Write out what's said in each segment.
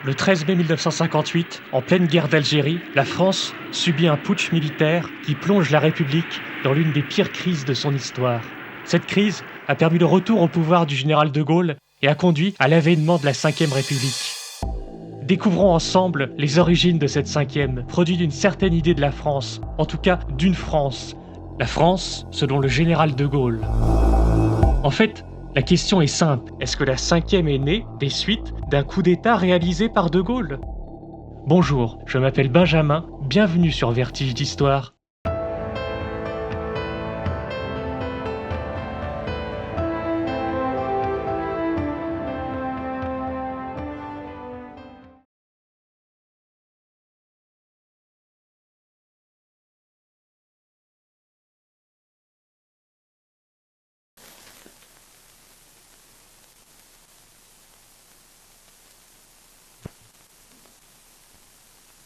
Le 13 mai 1958, en pleine guerre d'Algérie, la France subit un putsch militaire qui plonge la République dans l'une des pires crises de son histoire. Cette crise a permis le retour au pouvoir du général de Gaulle et a conduit à l'avènement de la Ve République. Découvrons ensemble les origines de cette cinquième, produit d'une certaine idée de la France, en tout cas d'une France. La France selon le général de Gaulle. En fait, la question est simple. Est-ce que la cinquième est née des suites d'un coup d'État réalisé par de Gaulle ? Bonjour, je m'appelle Benjamin, bienvenue sur Vertige d'Histoire.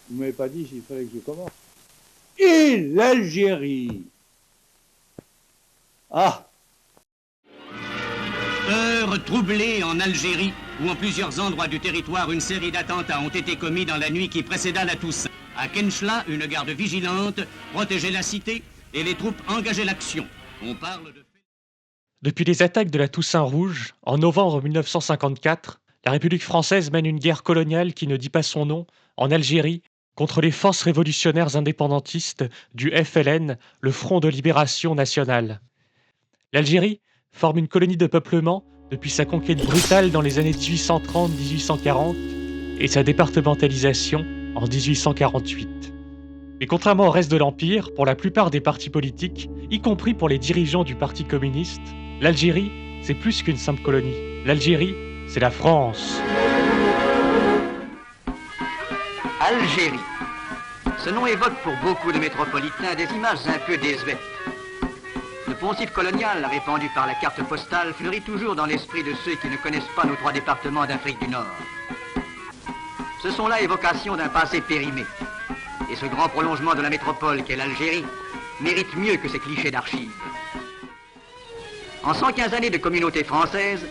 Vous m'avez pas dit s'il fallait que je commence. Et l'Algérie. Ah, Heure troublée en Algérie, où en plusieurs endroits du territoire, une série d'attentats ont été commis dans la nuit qui précéda la Toussaint. À Kenchla, une garde vigilante protégeait la cité et les troupes engageaient l'action. On parle de... Depuis les attaques de la Toussaint Rouge, en novembre 1954, la République française mène une guerre coloniale qui ne dit pas son nom, en Algérie, contre les forces révolutionnaires indépendantistes du FLN, le Front de Libération Nationale. L'Algérie forme une colonie de peuplement depuis sa conquête brutale dans les années 1830-1840 et sa départementalisation en 1848. Mais contrairement au reste de l'Empire, pour la plupart des partis politiques, y compris pour les dirigeants du Parti communiste, l'Algérie, c'est plus qu'une simple colonie. L'Algérie, c'est la France. Algérie. Ce nom évoque pour beaucoup de métropolitains des images un peu désuètes. Le poncif colonial répandu par la carte postale fleurit toujours dans l'esprit de ceux qui ne connaissent pas nos trois départements d'Afrique du Nord. Ce sont là évocations d'un passé périmé. Et ce grand prolongement de la métropole qu'est l'Algérie mérite mieux que ces clichés d'archives. En 115 années de communauté française,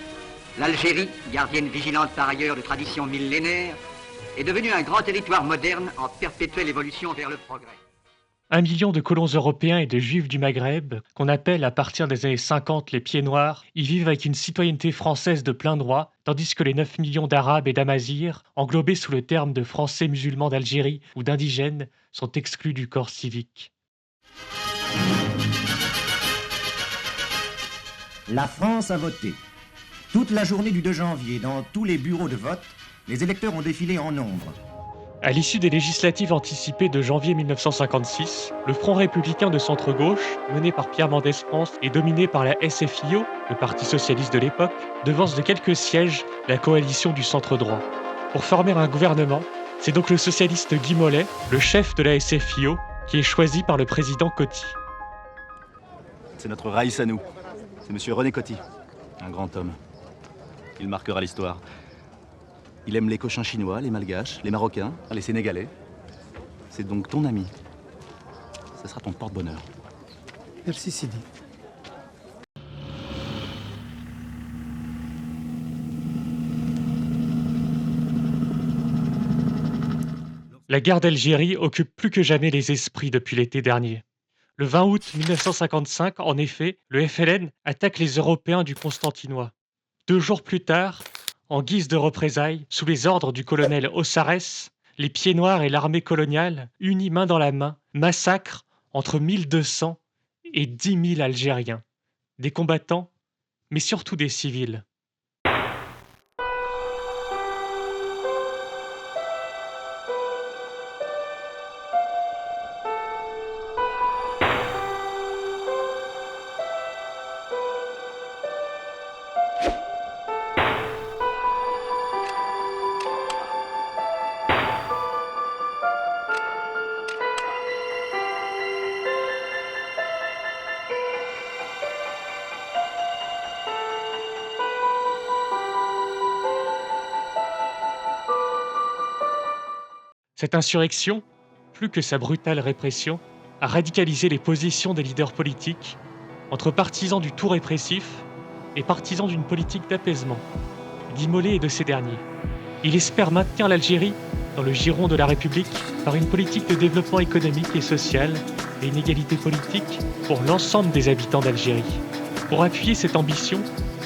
l'Algérie, gardienne vigilante par ailleurs de traditions millénaires, est devenu un grand territoire moderne en perpétuelle évolution vers le progrès. 1 million de colons européens et de juifs du Maghreb, qu'on appelle à partir des années 50 les pieds noirs, y vivent avec une citoyenneté française de plein droit, tandis que les 9 millions d'Arabes et d'Amazirs, englobés sous le terme de Français musulmans d'Algérie ou d'indigènes, sont exclus du corps civique. La France a voté. Toute la journée du 2 janvier, dans tous les bureaux de vote, les électeurs ont défilé en nombre. À l'issue des législatives anticipées de janvier 1956, le Front républicain de centre-gauche, mené par Pierre Mendès France et dominé par la SFIO, le Parti socialiste de l'époque, devance de quelques sièges la coalition du centre-droit. Pour former un gouvernement, c'est donc le socialiste Guy Mollet, le chef de la SFIO, qui est choisi par le président Coty. C'est notre Raïs à nous. C'est monsieur René Coty, un grand homme. Il marquera l'histoire. Il aime les cochins chinois, les malgaches, les marocains, les sénégalais. C'est donc ton ami. Ce sera ton porte-bonheur. Merci Sidi. La guerre d'Algérie occupe plus que jamais les esprits depuis l'été dernier. Le 20 août 1955, en effet, le FLN attaque les Européens du Constantinois. 2 jours plus tard, en guise de représailles, sous les ordres du colonel Ossarès, les Pieds Noirs et l'armée coloniale, unis main dans la main, massacrent entre 1200 et 10 000 Algériens. Des combattants, mais surtout des civils. Cette insurrection, plus que sa brutale répression, a radicalisé les positions des leaders politiques entre partisans du tout répressif et partisans d'une politique d'apaisement. Guy Mollet est de ces derniers. Il espère maintenir l'Algérie dans le giron de la République par une politique de développement économique et social et une égalité politique pour l'ensemble des habitants d'Algérie. Pour appuyer cette ambition,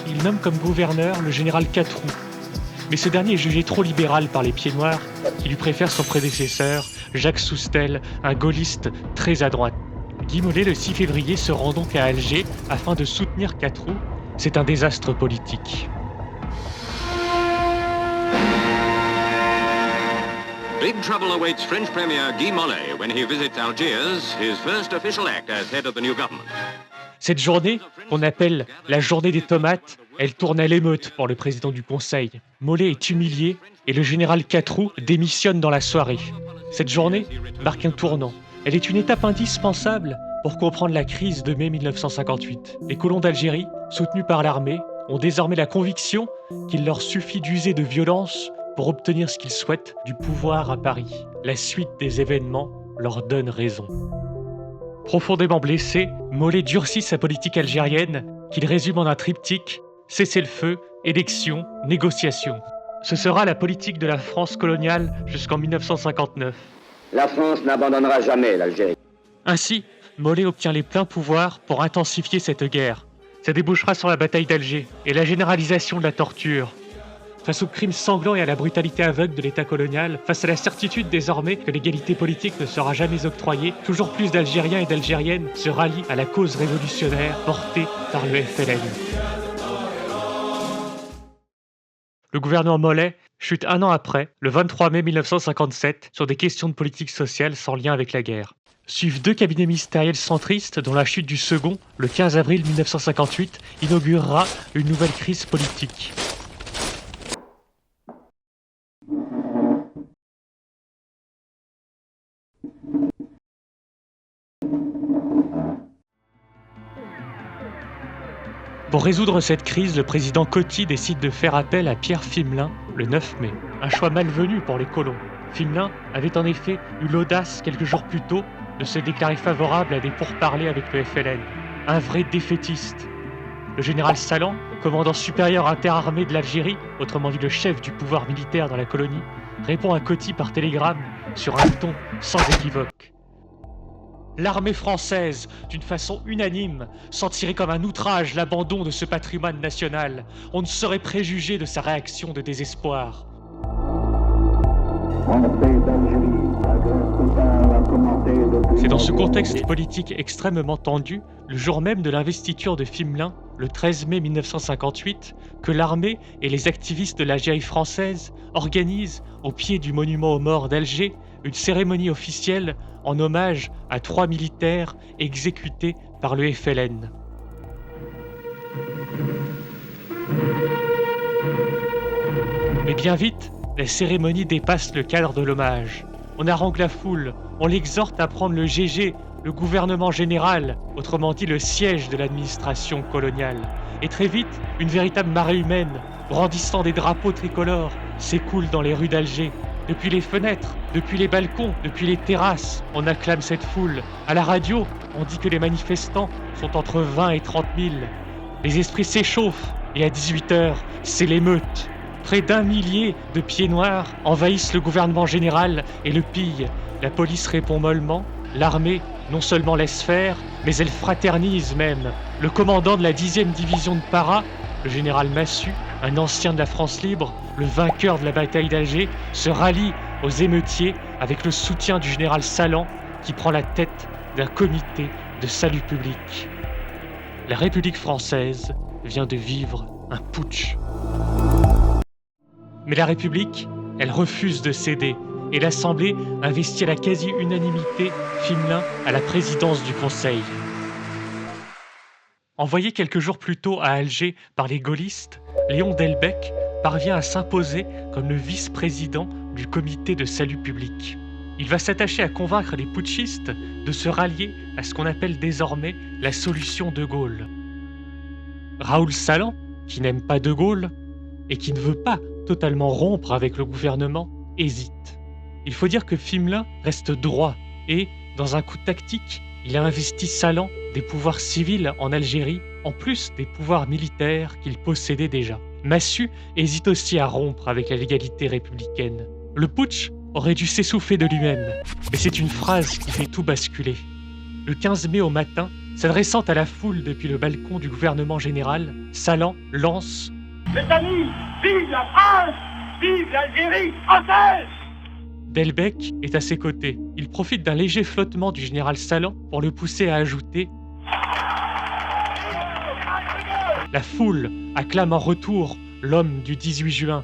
il nomme comme gouverneur le général Catroux. Mais ce dernier est jugé trop libéral par les pieds noirs qui lui préfèrent son prédécesseur, Jacques Soustel, un gaulliste très à droite. Guy Mollet, le 6 février, se rend donc à Alger afin de soutenir Catroux. C'est un désastre politique. Big trouble awaits French Premier Guy Mollet when he visits Algiers, his first official act as head of the new government. Cette journée, qu'on appelle la journée des tomates, elle tourne à l'émeute pour le président du Conseil. Mollet est humilié et le général Catroux démissionne dans la soirée. Cette journée marque un tournant. Elle est une étape indispensable pour comprendre la crise de mai 1958. Les colons d'Algérie, soutenus par l'armée, ont désormais la conviction qu'il leur suffit d'user de violence pour obtenir ce qu'ils souhaitent du pouvoir à Paris. La suite des événements leur donne raison. Profondément blessé, Mollet durcit sa politique algérienne, qu'il résume en un triptyque: cessez-le-feu, élections, négociations. Ce sera la politique de la France coloniale jusqu'en 1959. La France n'abandonnera jamais l'Algérie. Ainsi, Mollet obtient les pleins pouvoirs pour intensifier cette guerre. Ça débouchera sur la bataille d'Alger et la généralisation de la torture. Face aux crimes sanglants et à la brutalité aveugle de l'État colonial, face à la certitude désormais que l'égalité politique ne sera jamais octroyée, toujours plus d'Algériens et d'Algériennes se rallient à la cause révolutionnaire portée par le FLN. Le gouvernement Mollet chute un an après, le 23 mai 1957, sur des questions de politique sociale sans lien avec la guerre. Suivent 2 cabinets ministériels centristes dont la chute du second, le 15 avril 1958, inaugurera une nouvelle crise politique. Pour résoudre cette crise, le président Coty décide de faire appel à Pierre Fimelin le 9 mai. Un choix malvenu pour les colons. Fimelin avait en effet eu l'audace, quelques jours plus tôt, de se déclarer favorable à des pourparlers avec le FLN. Un vrai défaitiste. Le général Salan, commandant supérieur interarmé de l'Algérie, autrement dit le chef du pouvoir militaire dans la colonie, répond à Coty par télégramme sur un ton sans équivoque. L'armée française, d'une façon unanime, sentirait comme un outrage l'abandon de ce patrimoine national. On ne saurait préjuger de sa réaction de désespoir. C'est dans ce contexte politique extrêmement tendu, le jour même de l'investiture de Fimelin, le 13 mai 1958, que l'armée et les activistes de l'Algérie française organisent, au pied du monument aux morts d'Alger, une cérémonie officielle en hommage à 3 militaires exécutés par le FLN. Mais bien vite, la cérémonie dépasse le cadre de l'hommage. On harangue la foule, on l'exhorte à prendre le GG, le gouvernement général, autrement dit le siège de l'administration coloniale. Et très vite, une véritable marée humaine, brandissant des drapeaux tricolores, s'écoule dans les rues d'Alger. Depuis les fenêtres, depuis les balcons, depuis les terrasses, on acclame cette foule. À la radio, on dit que les manifestants sont entre 20 et 30 000. Les esprits s'échauffent et à 18h, c'est l'émeute. Près d'1 millier de pieds noirs envahissent le gouvernement général et le pillent. La police répond mollement. L'armée non seulement laisse faire, mais elle fraternise même. Le commandant de la 10e division de Para, le général Massu, un ancien de la France libre, le vainqueur de la bataille d'Alger, se rallie aux émeutiers avec le soutien du général Salan qui prend la tête d'un comité de salut public. La République française vient de vivre un putsch. Mais la République, elle refuse de céder et l'Assemblée investit à la quasi-unanimité Fimelin à la présidence du Conseil. Envoyé quelques jours plus tôt à Alger par les gaullistes, Léon Delbecq parvient à s'imposer comme le vice-président du comité de salut public. Il va s'attacher à convaincre les putschistes de se rallier à ce qu'on appelle désormais la solution de Gaulle. Raoul Salan, qui n'aime pas de Gaulle et qui ne veut pas totalement rompre avec le gouvernement, hésite. Il faut dire que Fimelin reste droit et, dans un coup tactique, il a investi Salan des pouvoirs civils en Algérie, en plus des pouvoirs militaires qu'il possédait déjà. Massu hésite aussi à rompre avec la légalité républicaine. Le putsch aurait dû s'essouffler de lui-même, mais c'est une phrase qui fait tout basculer. Le 15 mai au matin, s'adressant à la foule depuis le balcon du gouvernement général, Salan lance « Mes amis, vive la France! Vive l'Algérie française !» Delbecq est à ses côtés. Il profite d'un léger flottement du général Salan pour le pousser à ajouter « La foule acclame en retour l'homme du 18 juin. »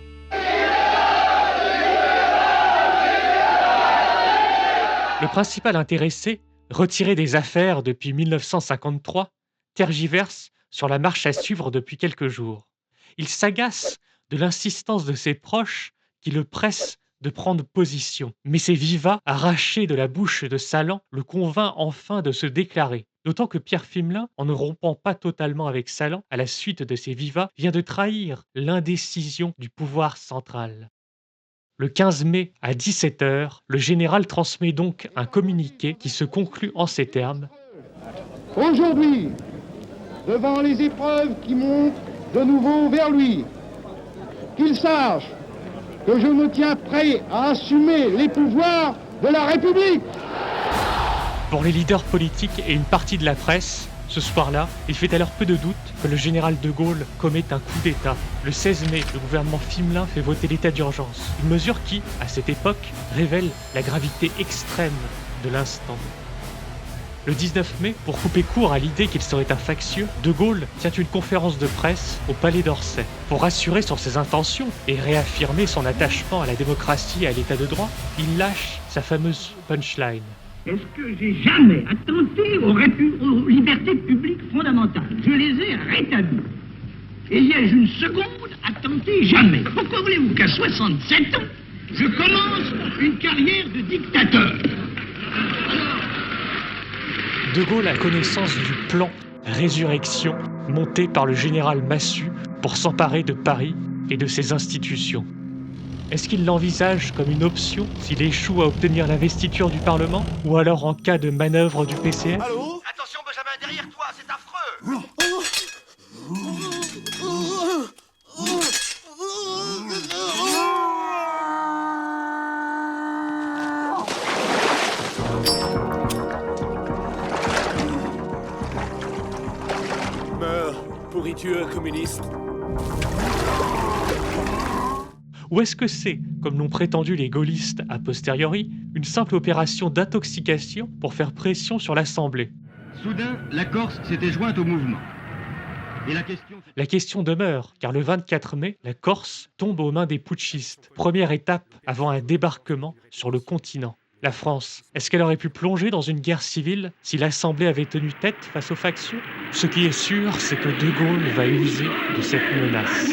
Le principal intéressé, retiré des affaires depuis 1953, tergiverse sur la marche à suivre depuis quelques jours. Il s'agace de l'insistance de ses proches qui le pressent de prendre position. Mais ces vivats arrachés de la bouche de Salan le convainc enfin de se déclarer. D'autant que Pierre Fimelin, en ne rompant pas totalement avec Salan, à la suite de ces vivats, vient de trahir l'indécision du pouvoir central. Le 15 mai à 17h, le général transmet donc un communiqué qui se conclut en ces termes. Aujourd'hui, devant les épreuves qui montent de nouveau vers lui, qu'il sache que je me tiens prêt à assumer les pouvoirs de la République. Pour les leaders politiques et une partie de la presse, ce soir-là, il fait alors peu de doute que le général de Gaulle commette un coup d'État. Le 16 mai, le gouvernement Fimelin fait voter l'état d'urgence, une mesure qui, à cette époque, révèle la gravité extrême de l'instant. Le 19 mai, pour couper court à l'idée qu'il serait un factieux, de Gaulle tient une conférence de presse au Palais d'Orsay. Pour rassurer sur ses intentions et réaffirmer son attachement à la démocratie et à l'état de droit, il lâche sa fameuse punchline. Est-ce que j'ai jamais attenté aux libertés publiques fondamentales? Je les ai rétablies. Et y ai-je une seconde attenté? Jamais. Pourquoi voulez-vous qu'à 67 ans, je commence une carrière de dictateur? De Gaulle a connaissance du plan Résurrection monté par le général Massu pour s'emparer de Paris et de ses institutions. Est-ce qu'il l'envisage comme une option s'il échoue à obtenir l'investiture du Parlement ou alors en cas de manœuvre du PCF? Allô? Attention Benjamin, derrière toi, c'est affreux! Meurs, pourriture communiste. Ou est-ce que c'est, comme l'ont prétendu les gaullistes a posteriori, une simple opération d'intoxication pour faire pression sur l'Assemblée? Soudain, la Corse s'était jointe au mouvement. Et la question demeure, car le 24 mai, la Corse tombe aux mains des putschistes. Première étape avant un débarquement sur le continent. La France, est-ce qu'elle aurait pu plonger dans une guerre civile si l'Assemblée avait tenu tête face aux factions? Ce qui est sûr, c'est que De Gaulle va user de cette menace.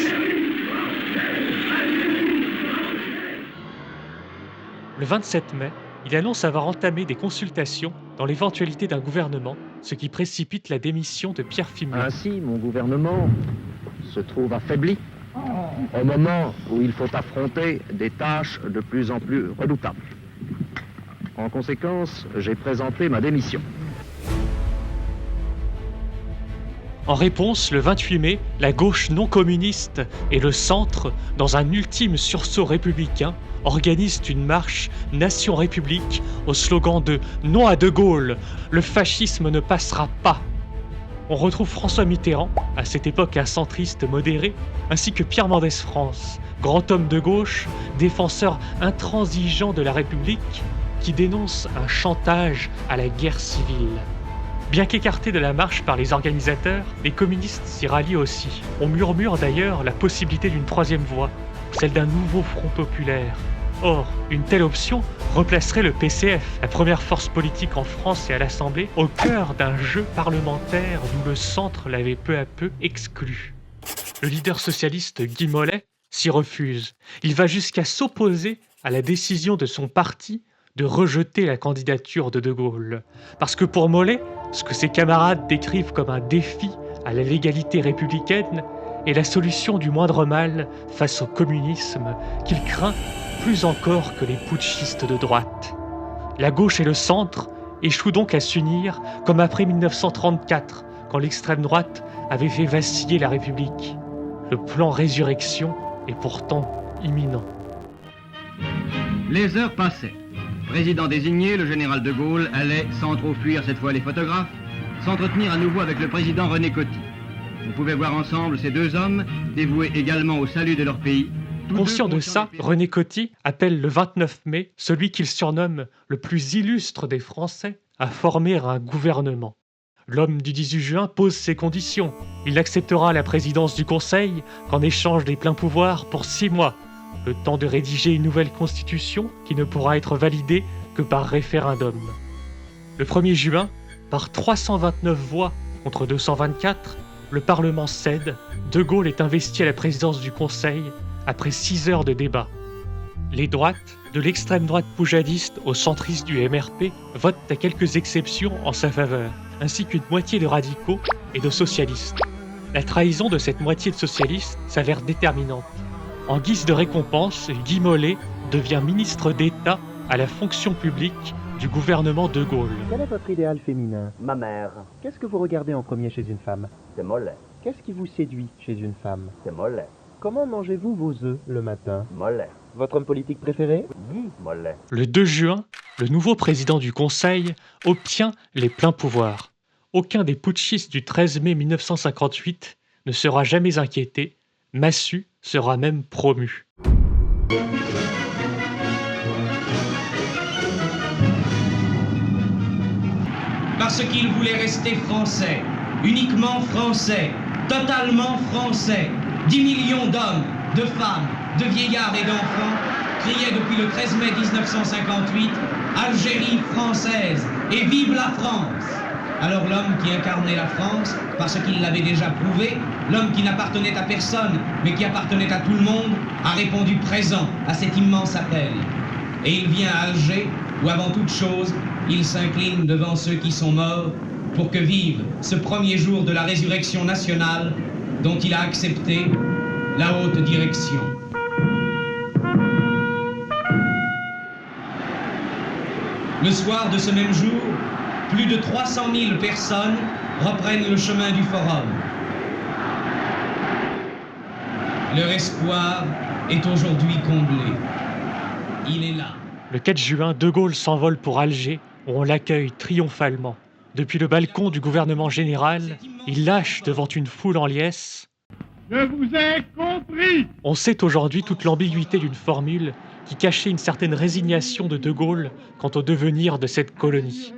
Le 27 mai, il annonce avoir entamé des consultations dans l'éventualité d'un gouvernement, ce qui précipite la démission de Pierre Fimelin. Ainsi, mon gouvernement se trouve affaibli au moment où il faut affronter des tâches de plus en plus redoutables. En conséquence, j'ai présenté ma démission. En réponse, le 28 mai, la gauche non communiste et le centre, dans un ultime sursaut républicain, organisent une marche Nation-République au slogan de « Non à De Gaulle, le fascisme ne passera pas ». On retrouve François Mitterrand, à cette époque un centriste modéré, ainsi que Pierre Mendès France, grand homme de gauche, défenseur intransigeant de la République, qui dénonce un chantage à la guerre civile. Bien qu'écartés de la marche par les organisateurs, les communistes s'y rallient aussi. On murmure d'ailleurs la possibilité d'une troisième voie, celle d'un nouveau front populaire. Or, une telle option replacerait le PCF, la première force politique en France et à l'Assemblée, au cœur d'un jeu parlementaire d'où le centre l'avait peu à peu exclu. Le leader socialiste Guy Mollet s'y refuse. Il va jusqu'à s'opposer à la décision de son parti de rejeter la candidature de Gaulle. Parce que pour Mollet, ce que ses camarades décrivent comme un défi à la légalité républicaine est la solution du moindre mal face au communisme qu'il craint plus encore que les putschistes de droite. La gauche et le centre échouent donc à s'unir comme après 1934, quand l'extrême droite avait fait vaciller la République. Le plan Résurrection est pourtant imminent. Les heures passaient. Président désigné, le général de Gaulle allait, sans trop fuir cette fois les photographes, s'entretenir à nouveau avec le président René Coty. On pouvait voir ensemble ces deux hommes, dévoués également au salut de leur pays. Conscient de ça, René Coty appelle le 29 mai celui qu'il surnomme le plus illustre des Français à former un gouvernement. L'homme du 18 juin pose ses conditions. Il acceptera la présidence du Conseil qu'en échange des pleins pouvoirs pour 6 mois, le temps de rédiger une nouvelle constitution qui ne pourra être validée que par référendum. Le 1er juin, par 329 voix contre 224, le Parlement cède. De Gaulle est investi à la présidence du Conseil après 6 heures de débat. Les droites, de l'extrême droite poujadiste aux centristes du MRP, votent à quelques exceptions en sa faveur, ainsi qu'une moitié de radicaux et de socialistes. La trahison de cette moitié de socialistes s'avère déterminante. En guise de récompense, Guy Mollet devient ministre d'État à la fonction publique du gouvernement de Gaulle. Quel est votre idéal féminin? Ma mère, Qu'est-ce que vous regardez en premier chez une femme? c'est Mollet, Qu'est-ce qui vous séduit chez une femme? c'est Mollet, Comment mangez-vous vos œufs le matin? Mollet, Votre homme politique préféré? Guy Mollet. Le 2 juin, le nouveau président du Conseil obtient les pleins pouvoirs. Aucun des putschistes du 13 mai 1958 ne sera jamais inquiété. Massu sera même promu. Parce qu'il voulait rester français, uniquement français, totalement français. 10 millions d'hommes, de femmes, de vieillards et d'enfants criaient depuis le 13 mai 1958 « Algérie française et vive la France !» Alors l'homme qui incarnait la France, parce qu'il l'avait déjà prouvé, l'homme qui n'appartenait à personne, mais qui appartenait à tout le monde, a répondu présent à cet immense appel. Et il vient à Alger, où avant toute chose, il s'incline devant ceux qui sont morts, pour que vive ce premier jour de la résurrection nationale, dont il a accepté la haute direction. Le soir de ce même jour, plus de 300 000 personnes reprennent le chemin du Forum. Leur espoir est aujourd'hui comblé. Il est là. Le 4 juin, De Gaulle s'envole pour Alger, où on l'accueille triomphalement. Depuis le balcon du gouvernement général, il lâche devant une foule en liesse « Je vous ai compris !» On sait aujourd'hui toute l'ambiguïté d'une formule qui cachait une certaine résignation de Gaulle quant au devenir de cette colonie.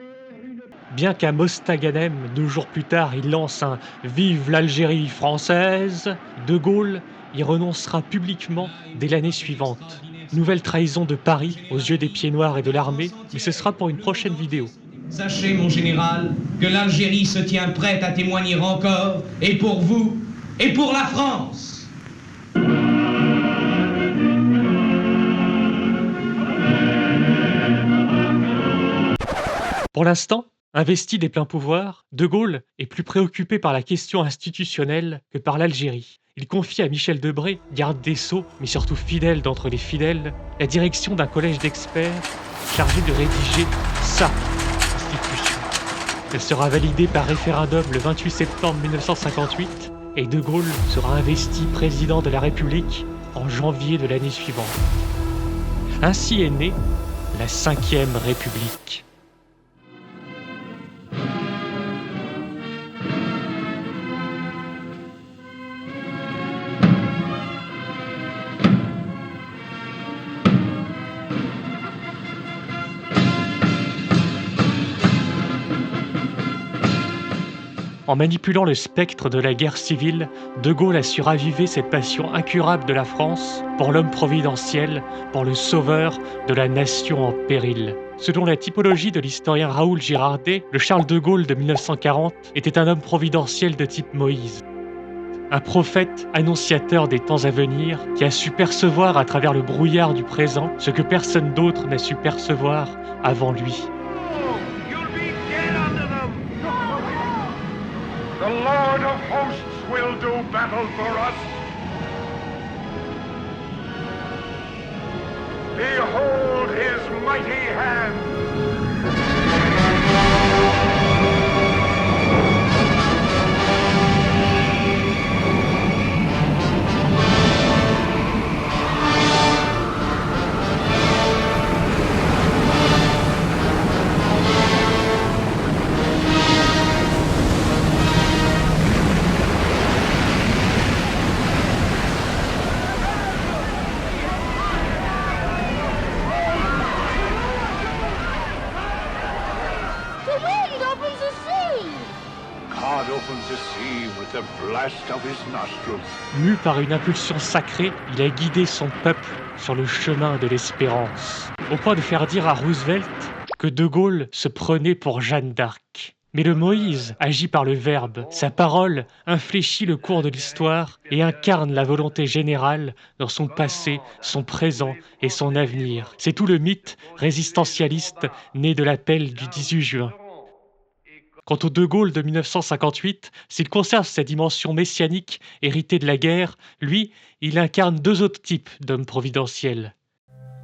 Bien qu'à Mostaganem, 2 jours plus tard, il lance un « Vive l'Algérie française », De Gaulle y renoncera publiquement dès l'année suivante. Nouvelle trahison de Paris aux yeux des pieds noirs et de l'armée, mais ce sera pour une prochaine vidéo. Sachez, mon général, que l'Algérie se tient prête à témoigner encore, et pour vous, et pour la France. Pour l'instant, investi des pleins pouvoirs, De Gaulle est plus préoccupé par la question institutionnelle que par l'Algérie. Il confie à Michel Debré, garde des Sceaux, mais surtout fidèle d'entre les fidèles, la direction d'un collège d'experts chargé de rédiger sa constitution. Elle sera validée par référendum le 28 septembre 1958 et De Gaulle sera investi président de la République en janvier de l'année suivante. Ainsi est née la 5e République. En manipulant le spectre de la guerre civile, De Gaulle a su raviver cette passion incurable de la France pour l'homme providentiel, pour le sauveur de la nation en péril. Selon la typologie de l'historien Raoul Girardet, le Charles de Gaulle de 1940 était un homme providentiel de type Moïse. Un prophète annonciateur des temps à venir qui a su percevoir à travers le brouillard du présent ce que personne d'autre n'a su percevoir avant lui. The Lord of hosts will do battle for us. Behold his mighty hand. blast of his nostrils. Mu par une impulsion sacrée, il a guidé son peuple sur le chemin de l'espérance, au point de faire dire à Roosevelt que De Gaulle se prenait pour Jeanne d'Arc. Mais le Moïse agit par le verbe, sa parole infléchit le cours de l'histoire et incarne la volonté générale dans son passé, son présent et son avenir. C'est tout le mythe résistentialiste né de l'appel du 18 juin. Quant au De Gaulle de 1958, s'il conserve sa dimension messianique héritée de la guerre, lui, il incarne deux autres types d'hommes providentiels.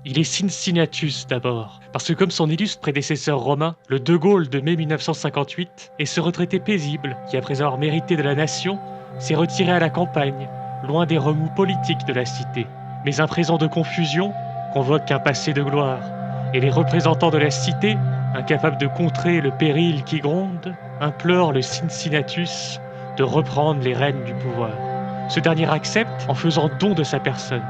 Il est Cincinnatus d'abord, parce que comme son illustre prédécesseur romain, le De Gaulle de mai 1958 est ce retraité paisible qui, après avoir mérité de la nation, s'est retiré à la campagne, loin des remous politiques de la cité. Mais un présent de confusion convoque un passé de gloire, et les représentants de la cité, incapables de contrer le péril qui gronde, implorent le Cincinnatus de reprendre les rênes du pouvoir. Ce dernier accepte en faisant don de sa personne.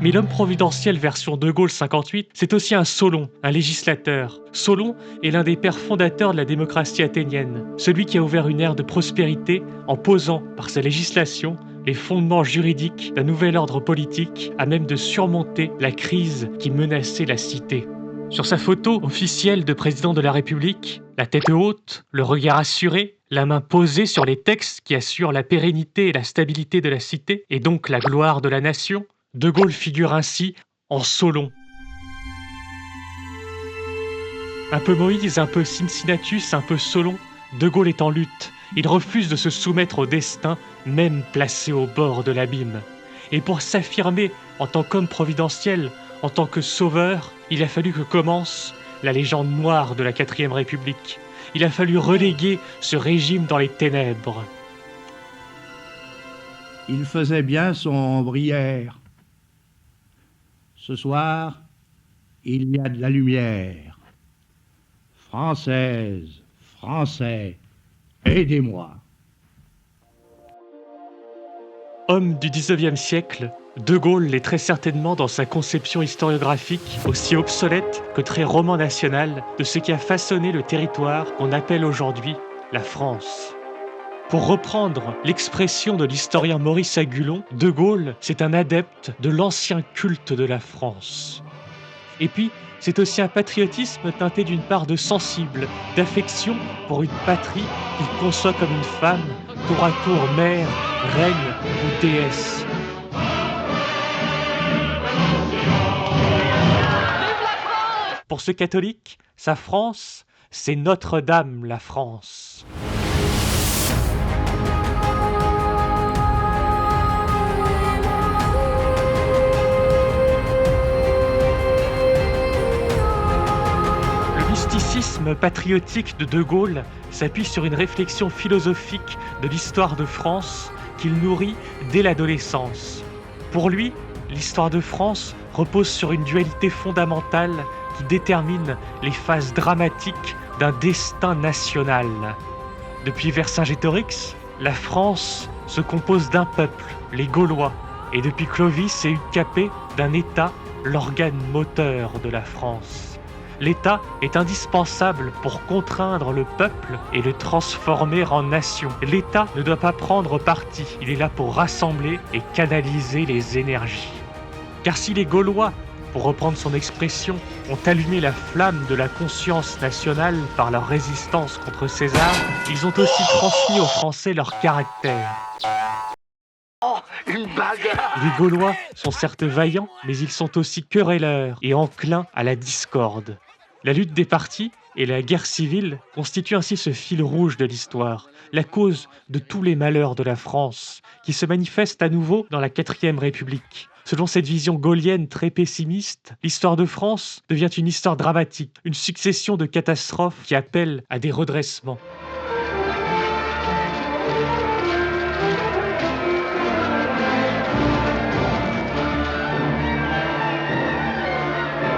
Mais l'homme providentiel version De Gaulle 58, c'est aussi un Solon, un législateur. Solon est l'un des pères fondateurs de la démocratie athénienne, celui qui a ouvert une ère de prospérité en posant, par sa législation, les fondements juridiques d'un nouvel ordre politique à même de surmonter la crise qui menaçait la cité. Sur sa photo officielle de président de la République, la tête haute, le regard assuré, la main posée sur les textes qui assurent la pérennité et la stabilité de la cité, et donc la gloire de la nation, De Gaulle figure ainsi en Solon. Un peu Moïse, un peu Cincinnatus, un peu Solon, De Gaulle est en lutte. Il refuse de se soumettre au destin, même placé au bord de l'abîme. Et pour s'affirmer en tant qu'homme providentiel, en tant que sauveur, il a fallu que commence la légende noire de la 4e République. Il a fallu reléguer ce régime dans les ténèbres. Il faisait bien son bruyère. Ce soir, il y a de la lumière. Française, Français, aidez-moi. Homme du 19e siècle, De Gaulle l'est très certainement dans sa conception historiographique, aussi obsolète que très roman national, de ce qui a façonné le territoire qu'on appelle aujourd'hui la France. Pour reprendre l'expression de l'historien Maurice Agulon, De Gaulle, c'est un adepte de l'ancien culte de la France. Et puis, c'est aussi un patriotisme teinté d'une part de sensible, d'affection pour une patrie qu'il conçoit comme une femme, tour à tour mère, reine ou déesse. Pour ce catholique, sa France, c'est Notre-Dame la France. Le mysticisme patriotique de De Gaulle s'appuie sur une réflexion philosophique de l'histoire de France qu'il nourrit dès l'adolescence. Pour lui, l'histoire de France repose sur une dualité fondamentale qui détermine les phases dramatiques d'un destin national. Depuis Vercingétorix, la France se compose d'un peuple, les Gaulois, et depuis Clovis et Hugues Capet, d'un État, l'organe moteur de la France. L'État est indispensable pour contraindre le peuple et le transformer en nation. L'État ne doit pas prendre parti, il est là pour rassembler et canaliser les énergies. Car si les Gaulois, pour reprendre son expression, ont allumé la flamme de la conscience nationale par leur résistance contre César, ils ont aussi transmis aux Français leur caractère. Oh, une bagarre! Les Gaulois sont certes vaillants, mais ils sont aussi querelleurs et enclins à la discorde. La lutte des partis et la guerre civile constituent ainsi ce fil rouge de l'histoire, la cause de tous les malheurs de la France, qui se manifeste à nouveau dans la 4e République. Selon cette vision gaulienne très pessimiste, l'histoire de France devient une histoire dramatique, une succession de catastrophes qui appellent à des redressements.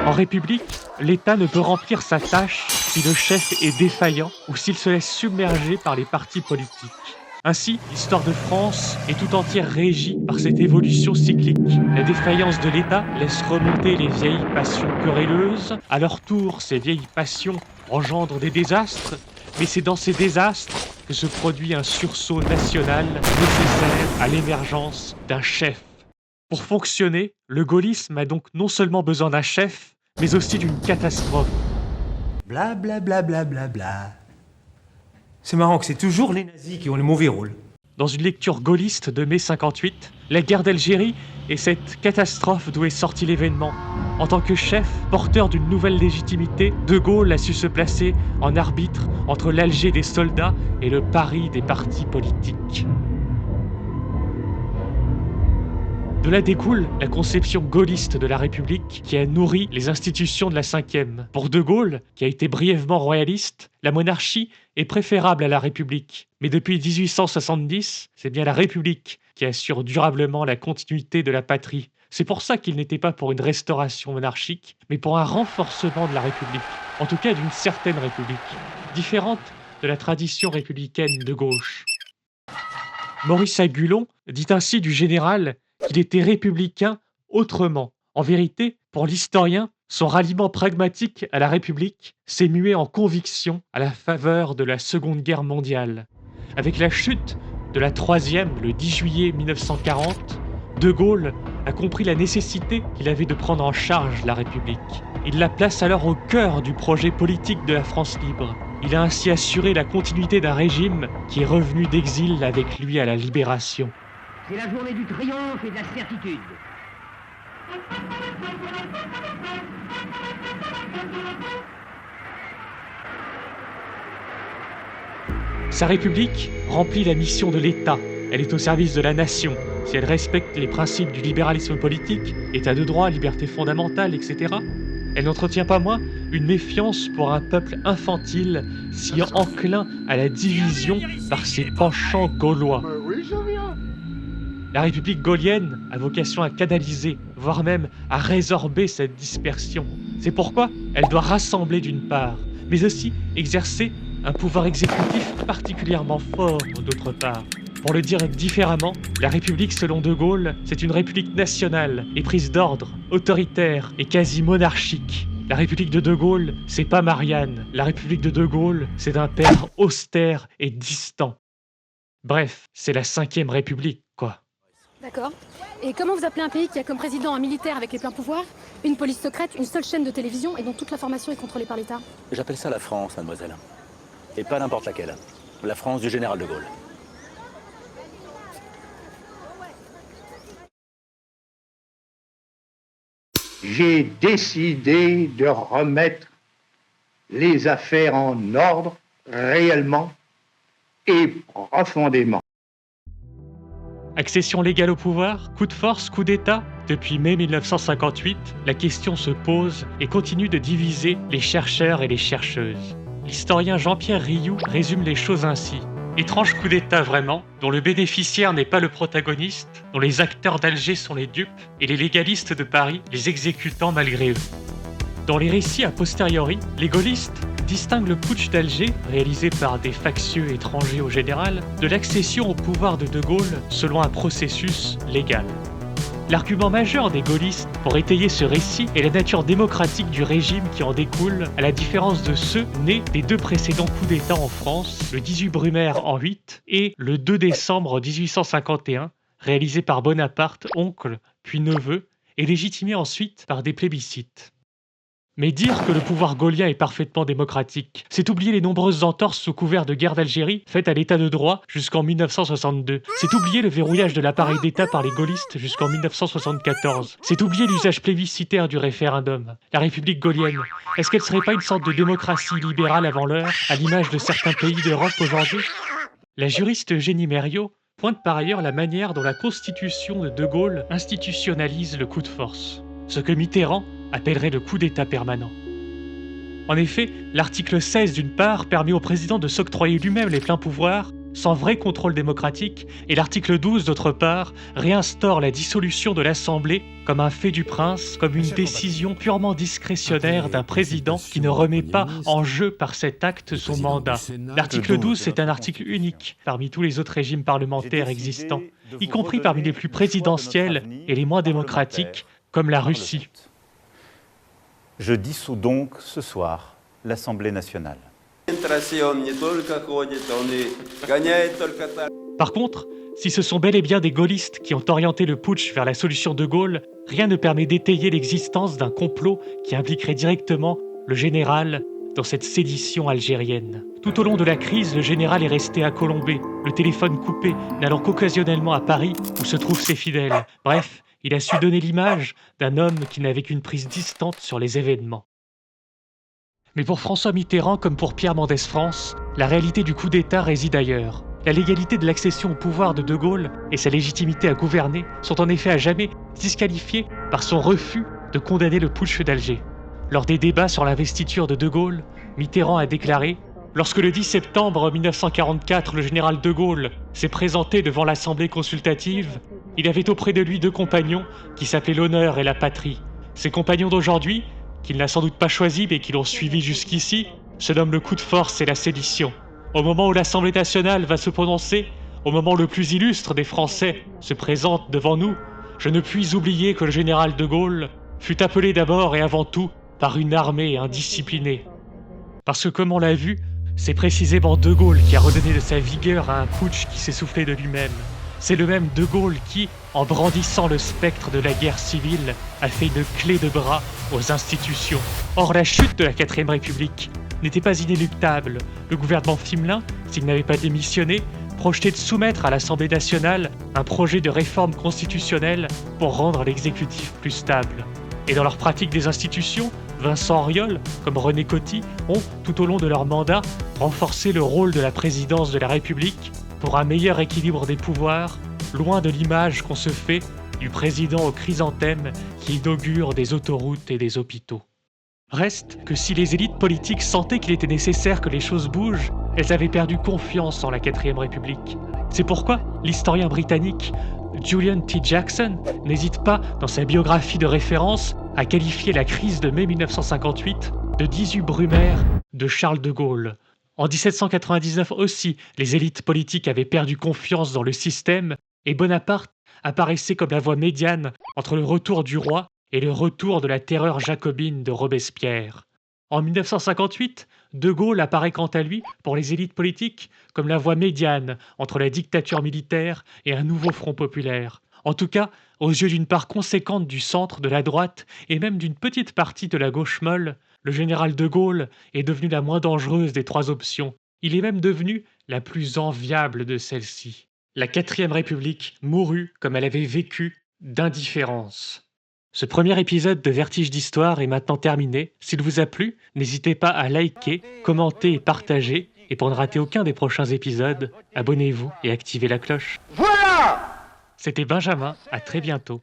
En République, l'État ne peut remplir sa tâche si le chef est défaillant ou s'il se laisse submerger par les partis politiques. Ainsi, l'histoire de France est tout entière régie par cette évolution cyclique. La défaillance de l'État laisse remonter les vieilles passions querelleuses. À leur tour, ces vieilles passions engendrent des désastres. Mais c'est dans ces désastres que se produit un sursaut national nécessaire à l'émergence d'un chef. Pour fonctionner, le gaullisme a donc non seulement besoin d'un chef, mais aussi d'une catastrophe. Bla bla bla bla bla bla. C'est marrant que c'est toujours les nazis qui ont le mauvais rôle. Dans une lecture gaulliste de mai 58, la guerre d'Algérie est cette catastrophe d'où est sorti l'événement. En tant que chef, porteur d'une nouvelle légitimité, De Gaulle a su se placer en arbitre entre l'Alger des soldats et le Paris des partis politiques. De là découle la conception gaulliste de la République qui a nourri les institutions de la Ve. Pour De Gaulle, qui a été brièvement royaliste, la monarchie est préférable à la République. Mais depuis 1870, c'est bien la République qui assure durablement la continuité de la patrie. C'est pour ça qu'il n'était pas pour une restauration monarchique, mais pour un renforcement de la République. En tout cas d'une certaine République, différente de la tradition républicaine de gauche. Maurice Agulon dit ainsi du général qu'il était républicain autrement. En vérité, pour l'historien, son ralliement pragmatique à la République s'est mué en conviction à la faveur de la Seconde Guerre mondiale. Avec la chute de la Troisième, le 10 juillet 1940, De Gaulle a compris la nécessité qu'il avait de prendre en charge la République. Il la place alors au cœur du projet politique de la France libre. Il a ainsi assuré la continuité d'un régime qui est revenu d'exil avec lui à la Libération. C'est la journée du triomphe et de la certitude. Sa République remplit la mission de l'État. Elle est au service de la nation. Si elle respecte les principes du libéralisme politique, état de droit, liberté fondamentale, etc., elle n'entretient pas moins une méfiance pour un peuple infantile, si enclin à la division par ses penchants gaulois. La République gaulienne a vocation à canaliser, voire même à résorber cette dispersion. C'est pourquoi elle doit rassembler d'une part, mais aussi exercer un pouvoir exécutif particulièrement fort d'autre part. Pour le dire différemment, la République selon De Gaulle, c'est une République nationale, éprise d'ordre, autoritaire et quasi monarchique. La République de De Gaulle, c'est pas Marianne. La République de De Gaulle, c'est un père austère et distant. Bref, c'est la 5e République, quoi. D'accord. Et comment vous appelez un pays qui a comme président un militaire avec les pleins pouvoirs, une police secrète, une seule chaîne de télévision et dont toute l'information est contrôlée par l'État? J'appelle ça la France, mademoiselle. Et pas n'importe laquelle. La France du général de Gaulle. J'ai décidé de remettre les affaires en ordre réellement et profondément. Accession légale au pouvoir, coup de force, coup d'État. Depuis mai 1958, la question se pose et continue de diviser les chercheurs et les chercheuses. L'historien Jean-Pierre Rioux résume les choses ainsi. Étrange coup d'État vraiment, dont le bénéficiaire n'est pas le protagoniste, dont les acteurs d'Alger sont les dupes et les légalistes de Paris les exécutants malgré eux. Dans les récits a posteriori, les gaullistes distinguent le putsch d'Alger, réalisé par des factieux étrangers au général, de l'accession au pouvoir de De Gaulle selon un processus légal. L'argument majeur des gaullistes pour étayer ce récit est la nature démocratique du régime qui en découle, à la différence de ceux nés des 2 précédents coups d'État en France, le 18 Brumaire en 8 et le 2 décembre 1851, réalisé par Bonaparte, oncle, puis neveu, et légitimé ensuite par des plébiscites. Mais dire que le pouvoir gaullien est parfaitement démocratique, c'est oublier les nombreuses entorses sous couvert de guerre d'Algérie faites à l'état de droit jusqu'en 1962. C'est oublier le verrouillage de l'appareil d'État par les gaullistes jusqu'en 1974. C'est oublier l'usage plébiscitaire du référendum. La République gaulienne, est-ce qu'elle serait pas une sorte de démocratie libérale avant l'heure, à l'image de certains pays d'Europe aujourd'hui? La juriste Eugénie Merriot pointe par ailleurs la manière dont la constitution de De Gaulle institutionnalise le coup de force. Ce que Mitterrand appellerait le coup d'État permanent. En effet, l'article 16 d'une part permet au président de s'octroyer lui-même les pleins pouvoirs, sans vrai contrôle démocratique, et l'article 12 d'autre part réinstaure la dissolution de l'Assemblée comme un fait du prince, comme une décision purement discrétionnaire d'un président qui ne remet pas en jeu par cet acte son mandat. L'article 12 est un article unique parmi tous les autres régimes parlementaires existants, y compris parmi les plus présidentiels et les moins démocratiques, comme la Russie. Je dissous donc ce soir l'Assemblée nationale. Par contre, si ce sont bel et bien des gaullistes qui ont orienté le putsch vers la solution de Gaulle, rien ne permet d'étayer l'existence d'un complot qui impliquerait directement le général dans cette sédition algérienne. Tout au long de la crise, le général est resté à Colombey, le téléphone coupé, n'allant qu'occasionnellement à Paris où se trouvent ses fidèles. Bref, il a su donner l'image d'un homme qui n'avait qu'une prise distante sur les événements. Mais pour François Mitterrand comme pour Pierre Mendès France, la réalité du coup d'État réside ailleurs. La légalité de l'accession au pouvoir de De Gaulle et sa légitimité à gouverner sont en effet à jamais disqualifiées par son refus de condamner le putsch d'Alger. Lors des débats sur l'investiture de De Gaulle, Mitterrand a déclaré « Lorsque le 10 septembre 1944, le général De Gaulle s'est présenté devant l'Assemblée consultative, il avait auprès de lui 2 compagnons qui s'appelaient l'honneur et la patrie. Ces compagnons d'aujourd'hui, qu'il n'a sans doute pas choisis mais qui l'ont suivi jusqu'ici, se nomment le coup de force et la sédition. Au moment où l'Assemblée nationale va se prononcer, au moment où le plus illustre des Français se présente devant nous, je ne puis oublier que le général De Gaulle fut appelé d'abord et avant tout par une armée indisciplinée. Parce que comme on l'a vu, c'est précisément De Gaulle qui a redonné de sa vigueur à un putsch qui s'essoufflait de lui-même. C'est le même De Gaulle qui, en brandissant le spectre de la guerre civile, a fait une clé de bras aux institutions. Or, la chute de la 4ème République n'était pas inéluctable. Le gouvernement Fimelin, s'il n'avait pas démissionné, projetait de soumettre à l'Assemblée nationale un projet de réforme constitutionnelle pour rendre l'exécutif plus stable. Et dans leur pratique des institutions, Vincent Auriol, comme René Coty, ont, tout au long de leur mandat, renforcé le rôle de la présidence de la République pour un meilleur équilibre des pouvoirs, loin de l'image qu'on se fait du président au chrysanthème qui inaugure des autoroutes et des hôpitaux. Reste que si les élites politiques sentaient qu'il était nécessaire que les choses bougent, elles avaient perdu confiance en la 4ème République. C'est pourquoi l'historien britannique Julian T. Jackson n'hésite pas, dans sa biographie de référence, à qualifier la crise de mai 1958 de 18 Brumaire de Charles de Gaulle. En 1799 aussi, les élites politiques avaient perdu confiance dans le système et Bonaparte apparaissait comme la voie médiane entre le retour du roi et le retour de la terreur jacobine de Robespierre. En 1958, De Gaulle apparaît quant à lui, pour les élites politiques, comme la voie médiane entre la dictature militaire et un nouveau front populaire. En tout cas, aux yeux d'une part conséquente du centre, de la droite et même d'une petite partie de la gauche molle, le général De Gaulle est devenu la moins dangereuse des 3 options. Il est même devenu la plus enviable de celles-ci. La 4ème République mourut comme elle avait vécu, d'indifférence. Ce premier épisode de Vertige d'Histoire est maintenant terminé. S'il vous a plu, n'hésitez pas à liker, commenter et partager. Et pour ne rater aucun des prochains épisodes, abonnez-vous et activez la cloche. Voilà! C'était Benjamin, à très bientôt.